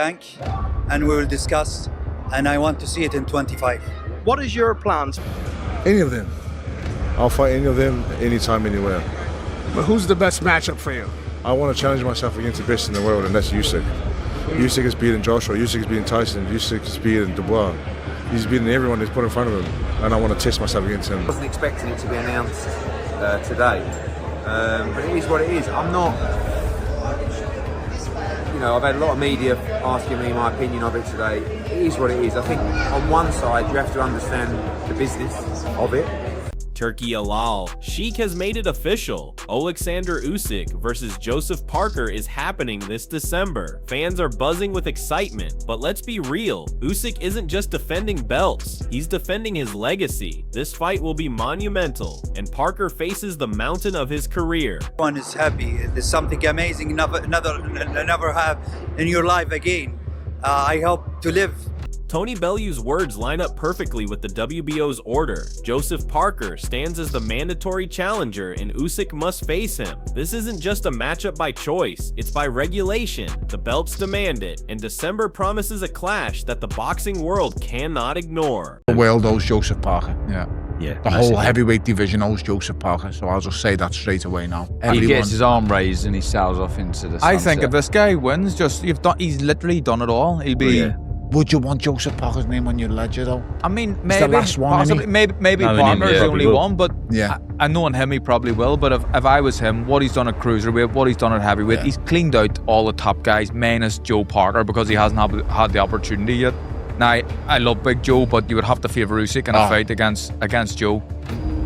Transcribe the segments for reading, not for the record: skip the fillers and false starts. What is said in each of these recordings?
Bank, and we will discuss, and I want to see it in 25. What is your plans? Any of them. I'll fight any of them, anytime, anywhere. But who's the best matchup for you? I want to challenge myself against the best in the world, and that's Usyk. Usyk has beaten Joshua, Usyk has beaten Tyson, Usyk has beaten Dubois. He's beaten everyone that's put in front of him, and I want to test myself against him. I wasn't expecting it to be announced today, but it is what it is. I'm not, I've had a lot of media asking me my opinion of it today. It is what it is. I think on one side you have to understand the business of it. Turki Alalshikh has made it official. Oleksandr Usyk versus Joseph Parker is happening this December. Fans are buzzing with excitement, but let's be real, Usyk isn't just defending belts, he's defending his legacy. This fight will be monumental, and Parker faces the mountain of his career. Everyone is happy. There's something amazing never have in your life again. I hope to live. Tony Bellew's words line up perfectly with the WBO's order. Joseph Parker stands as the mandatory challenger and Usyk must face him. This isn't just a matchup by choice, it's by regulation. The belts demand it, and December promises a clash that the boxing world cannot ignore. The world owes Joseph Parker. Yeah. The whole heavyweight division owes Joseph Parker, so I'll just say that straight away now. He gets his arm raised and he sails off into the sunset. I think if this guy wins, he's literally done it all. He'll be... Would you want Joseph Parker's name on your ledger though? I mean, It's maybe, the last one, possibly, maybe Parker's the only one, but I knowing him, he probably will. But if I was him, what he's done at cruiserweight, what he's done at heavyweight, he's cleaned out all the top guys, minus Joe Parker, because he hasn't had the opportunity yet. Now, I love Big Joe, but you would have to favour Usyk in a fight against Joe.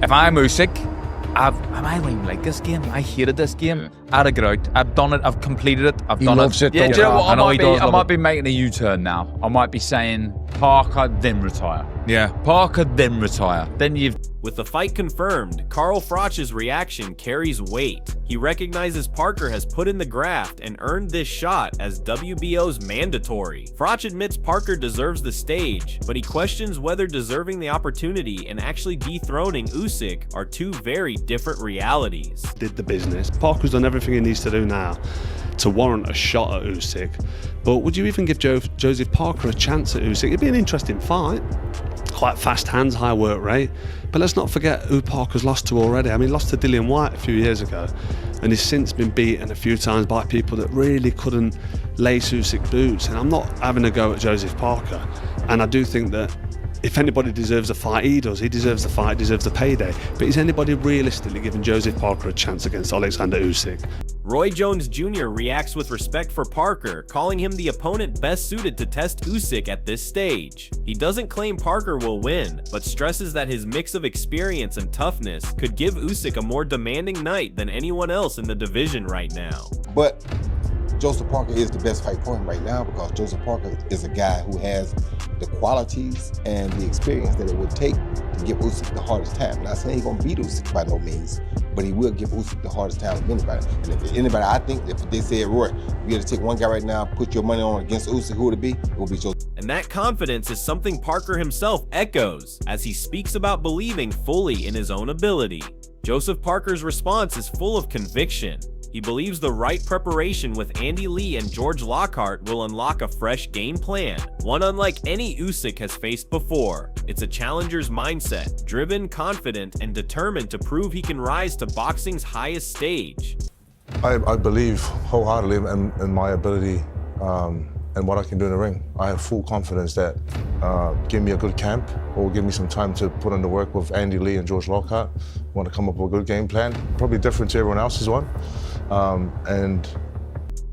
If I'm Usyk, I don't even like this game. I hated this game. I had to get out. I've done it. I've completed it. I've done it. Yeah, do you know what? I might be making a U-turn now. I might be saying Parker, then retire. Yeah, Parker, then retire. Then you've... With the fight confirmed, Carl Froch's reaction carries weight. He recognizes Parker has put in the graft and earned this shot as WBO's mandatory. Froch admits Parker deserves the stage, but he questions whether deserving the opportunity and actually dethroning Usyk are two very different realities. Did the business. Parker's done everything he needs to do now to warrant a shot at Usyk. But would you even give Joseph Parker a chance at Usyk? It'd be an interesting fight. Quite fast hands, high work rate. But let's not forget who Parker's lost to already. I mean, he lost to Dillian Whyte a few years ago, and he's since been beaten a few times by people that really couldn't lace Usyk boots. And I'm not having a go at Joseph Parker. And I do think that if anybody deserves a fight, he does. He deserves the fight, deserves the payday. But is anybody realistically giving Joseph Parker a chance against Oleksandr Usyk? Roy Jones Jr. reacts with respect for Parker, calling him the opponent best suited to test Usyk at this stage. He doesn't claim Parker will win, but stresses that his mix of experience and toughness could give Usyk a more demanding night than anyone else in the division right now. But Joseph Parker is the best fight for him right now, because Joseph Parker is a guy who has the qualities and the experience that it would take to give Usyk the hardest time. I'm not saying he's going to beat Usyk by no means, but he will give Usyk the hardest time of anybody. And if anybody, I think if they said, Roy, you got to take one guy right now, put your money on against Usyk, who would it be? It would be Joseph. And that confidence is something Parker himself echoes as he speaks about believing fully in his own ability. Joseph Parker's response is full of conviction. He believes the right preparation with Andy Lee and George Lockhart will unlock a fresh game plan, one unlike any Usyk has faced before. It's a challenger's mindset, driven, confident, and determined to prove he can rise to boxing's highest stage. I believe wholeheartedly in my ability and what I can do in the ring. I have full confidence that give me a good camp or give me some time to put in the work with Andy Lee and George Lockhart. Want to come up with a good game plan, probably different to everyone else's one.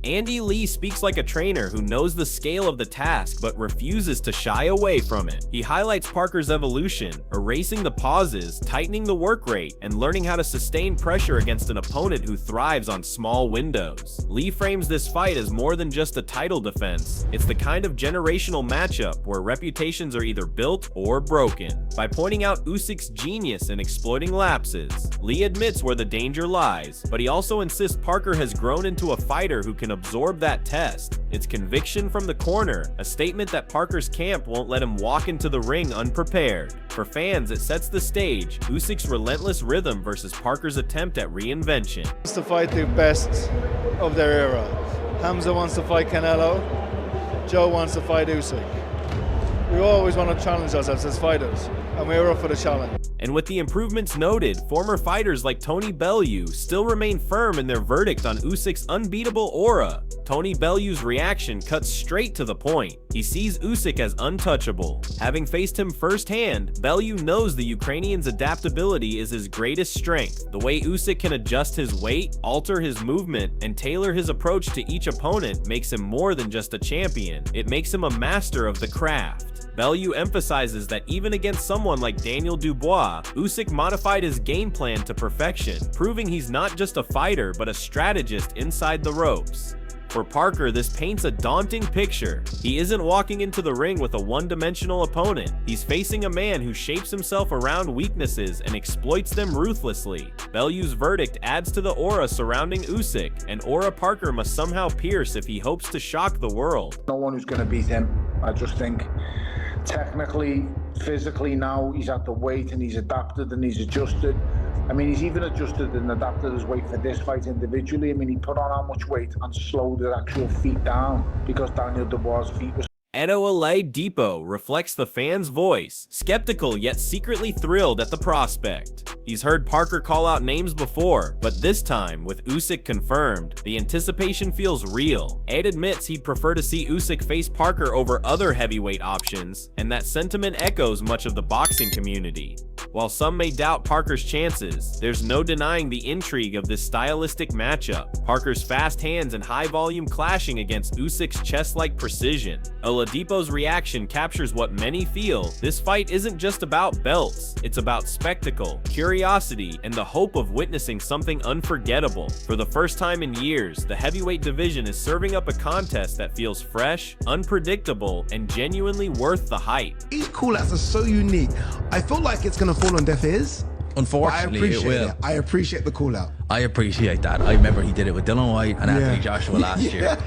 Andy Lee speaks like a trainer who knows the scale of the task but refuses to shy away from it. He highlights Parker's evolution, erasing the pauses, tightening the work rate, and learning how to sustain pressure against an opponent who thrives on small windows. Lee frames this fight as more than just a title defense. It's the kind of generational matchup where reputations are either built or broken. By pointing out Usyk's genius in exploiting lapses, Lee admits where the danger lies, but he also insists Parker has grown into a fighter who can absorb that test. It's conviction from the corner, a statement that Parker's camp won't let him walk into the ring unprepared. For fans, it sets the stage, Usyk's relentless rhythm versus Parker's attempt at reinvention. Wants to fight the best of their era. Hamza wants to fight Canelo. Joe wants to fight Usyk. We always want to challenge ourselves as fighters, and we're up for the challenge. And with the improvements noted, former fighters like Tony Bellew still remain firm in their verdict on Usyk's unbeatable aura. Tony Bellew's reaction cuts straight to the point. He sees Usyk as untouchable. Having faced him firsthand, Bellew knows the Ukrainian's adaptability is his greatest strength. The way Usyk can adjust his weight, alter his movement, and tailor his approach to each opponent makes him more than just a champion. It makes him a master of the craft. Bellew emphasizes that even against someone like Daniel Dubois, Usyk modified his game plan to perfection, proving he's not just a fighter but a strategist inside the ropes. For Parker, this paints a daunting picture. He isn't walking into the ring with a one-dimensional opponent. He's facing a man who shapes himself around weaknesses and exploits them ruthlessly. Bellew's verdict adds to the aura surrounding Usyk, an aura Parker must somehow pierce if he hopes to shock the world. No one who's going to beat him. I just think technically, physically now, he's at the weight and he's adapted and he's adjusted. I mean, he's even adjusted and adapted his weight for this fight individually. I mean, he put on how much weight and slowed the actual feet down because Daniel Dubois' feet was... Edo Oladipo reflects the fan's voice, skeptical yet secretly thrilled at the prospect. He's heard Parker call out names before, but this time, with Usyk confirmed, the anticipation feels real. Ed admits he'd prefer to see Usyk face Parker over other heavyweight options, and that sentiment echoes much of the boxing community. While some may doubt Parker's chances, there's no denying the intrigue of this stylistic matchup. Parker's fast hands and high volume clashing against Usyk's chest-like precision. Oladipo's reaction captures what many feel. This fight isn't just about belts, it's about spectacle, curiosity, and the hope of witnessing something unforgettable. For the first time in years, the heavyweight division is serving up a contest that feels fresh, unpredictable, and genuinely worth the hype. These call-outs are so unique. I feel like it's going to fall on deaf ears. Unfortunately, it will. I appreciate the call-out. I appreciate that. I remember he did it with Dylan White and Anthony Joshua last year.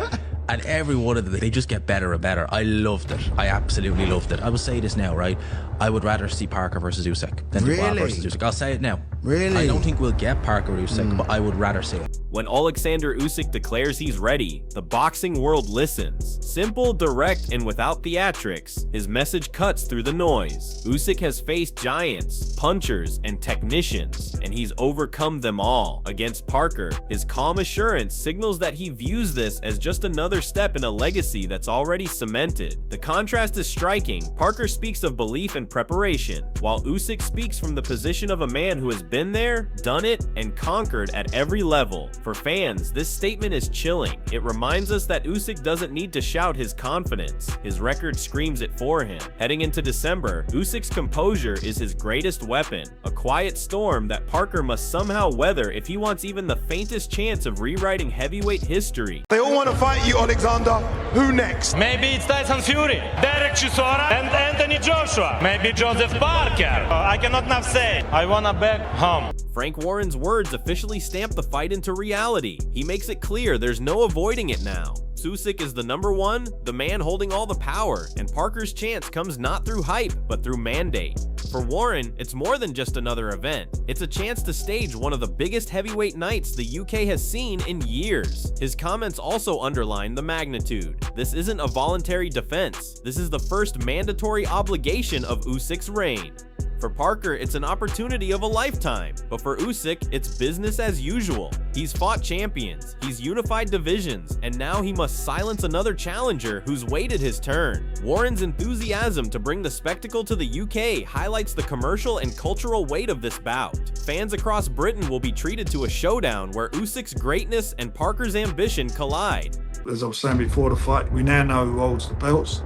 And every one of them, they just get better and better. I loved it. I absolutely loved it. I will say this now, right? I would rather see Parker versus Usyk than Dubois versus Usyk. I'll say it now. Really? I don't think we'll get Parker Usyk, but I would rather see it. When Oleksandr Usyk declares he's ready, the boxing world listens. Simple, direct, and without theatrics, his message cuts through the noise. Usyk has faced giants, punchers, and technicians, and he's overcome them all. Against Parker, his calm assurance signals that he views this as just another step in a legacy that's already cemented. The contrast is striking. Parker speaks of belief and preparation, while Usyk speaks from the position of a man who has been there, done it, and conquered at every level. For fans, this statement is chilling. It reminds us that Usyk doesn't need to shout his confidence. His record screams it for him. Heading into December, Usyk's composure is his greatest weapon, a quiet storm that Parker must somehow weather if he wants even the faintest chance of rewriting heavyweight history. They all want to fight you, Oleksandr. Who next? Maybe it's Tyson Fury, Derek Chisora, and Anthony Joshua. Maybe Joseph Parker. I cannot now say. I wanna back home. Frank Warren's words officially stamp the fight into reality. He makes it clear there's no avoiding it now. Usyk is the number one, the man holding all the power, and Parker's chance comes not through hype, but through mandate. For Warren, it's more than just another event. It's a chance to stage one of the biggest heavyweight nights the UK has seen in years. His comments also underline the magnitude. This isn't a voluntary defense. This is the first mandatory obligation of Usyk's reign. For Parker, it's an opportunity of a lifetime, but for Usyk, it's business as usual. He's fought champions, he's unified divisions, and now he must silence another challenger who's waited his turn. Warren's enthusiasm to bring the spectacle to the UK highlights the commercial and cultural weight of this bout. Fans across Britain will be treated to a showdown where Usyk's greatness and Parker's ambition collide. As I was saying before the fight, we now know who holds the belts,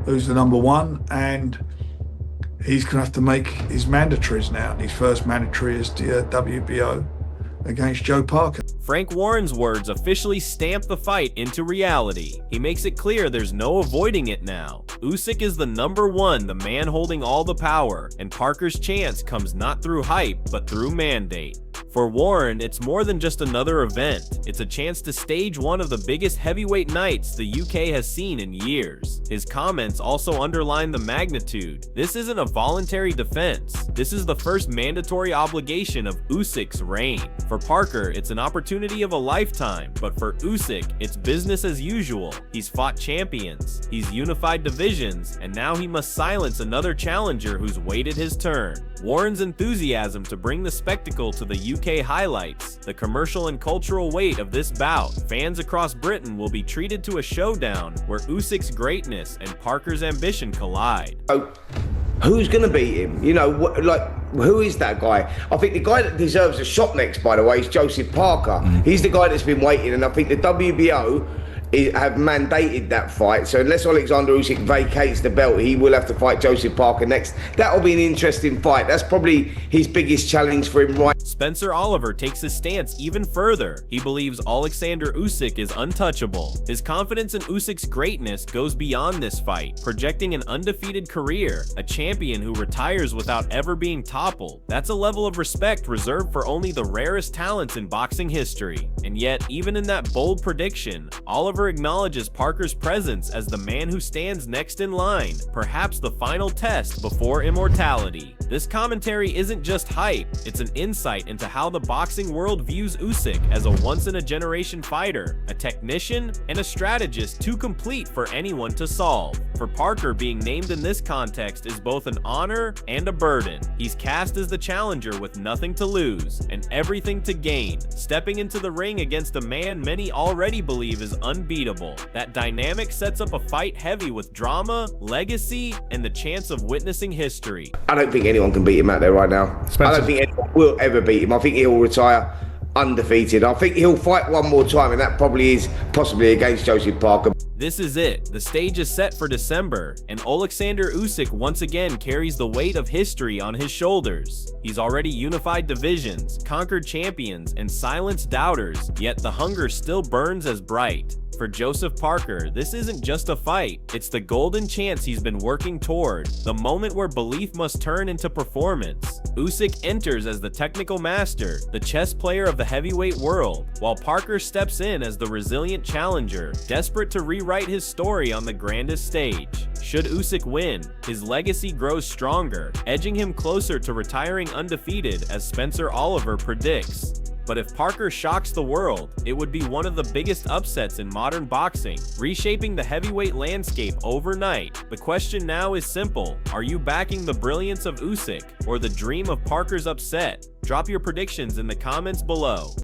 who's the number one, and he's going to have to make his mandatories now. His first mandatory is the WBO against Joe Parker. Frank Warren's words officially stamp the fight into reality. He makes it clear there's no avoiding it now. Usyk is the number one, the man holding all the power, and Parker's chance comes not through hype, but through mandate. For Warren, it's more than just another event. It's a chance to stage one of the biggest heavyweight nights the UK has seen in years. His comments also underline the magnitude. This isn't a voluntary defense. This is the first mandatory obligation of Usyk's reign. For Parker, it's an opportunity of a lifetime, but for Usyk, it's business as usual. He's fought champions, he's unified divisions, and now he must silence another challenger who's waited his turn. Warren's enthusiasm to bring the spectacle to the UK highlights the commercial and cultural weight of this bout. Fans across Britain will be treated to a showdown where Usyk's greatness and Parker's ambition collide. Who's going to beat him? You know, who is that guy? I think the guy that deserves a shot next, by the way, is Joseph Parker. He's the guy that's been waiting, and I think the WBO have mandated that fight. So unless Oleksandr Usyk vacates the belt, he will have to fight Joseph Parker next. That'll be an interesting fight. That's probably his biggest challenge for him right. Spencer Oliver takes his stance even further. He believes Oleksandr Usyk is untouchable. His confidence in Usyk's greatness goes beyond this fight, projecting an undefeated career, a champion who retires without ever being toppled. That's a level of respect reserved for only the rarest talents in boxing history. And yet, even in that bold prediction, Oliver acknowledges Parker's presence as the man who stands next in line, perhaps the final test before immortality. This commentary isn't just hype, it's an insight into how the boxing world views Usyk as a once-in-a-generation fighter, a technician, and a strategist too complete for anyone to solve. For Parker, being named in this context is both an honor and a burden. He's cast as the challenger with nothing to lose and everything to gain, stepping into the ring against a man many already believe is unbeatable. That dynamic sets up a fight heavy with drama, legacy, and the chance of witnessing history. I don't think anyone can beat him out there right now. Spencer. I don't think anyone will ever beat him. I think he'll retire undefeated. I think he'll fight one more time, and that probably is possibly against Joseph Parker. This is it. The stage is set for December, and Oleksandr Usyk once again carries the weight of history on his shoulders. He's already unified divisions, conquered champions, and silenced doubters, yet the hunger still burns as bright. For Joseph Parker, this isn't just a fight, it's the golden chance he's been working toward, the moment where belief must turn into performance. Usyk enters as the technical master, the chess player of the heavyweight world, while Parker steps in as the resilient challenger, desperate to rewrite his story on the grandest stage. Should Usyk win, his legacy grows stronger, edging him closer to retiring undefeated as Spencer Oliver predicts. But if Parker shocks the world, it would be one of the biggest upsets in modern boxing, reshaping the heavyweight landscape overnight. The question now is simple. Are you backing the brilliance of Usyk or the dream of Parker's upset? Drop your predictions in the comments below.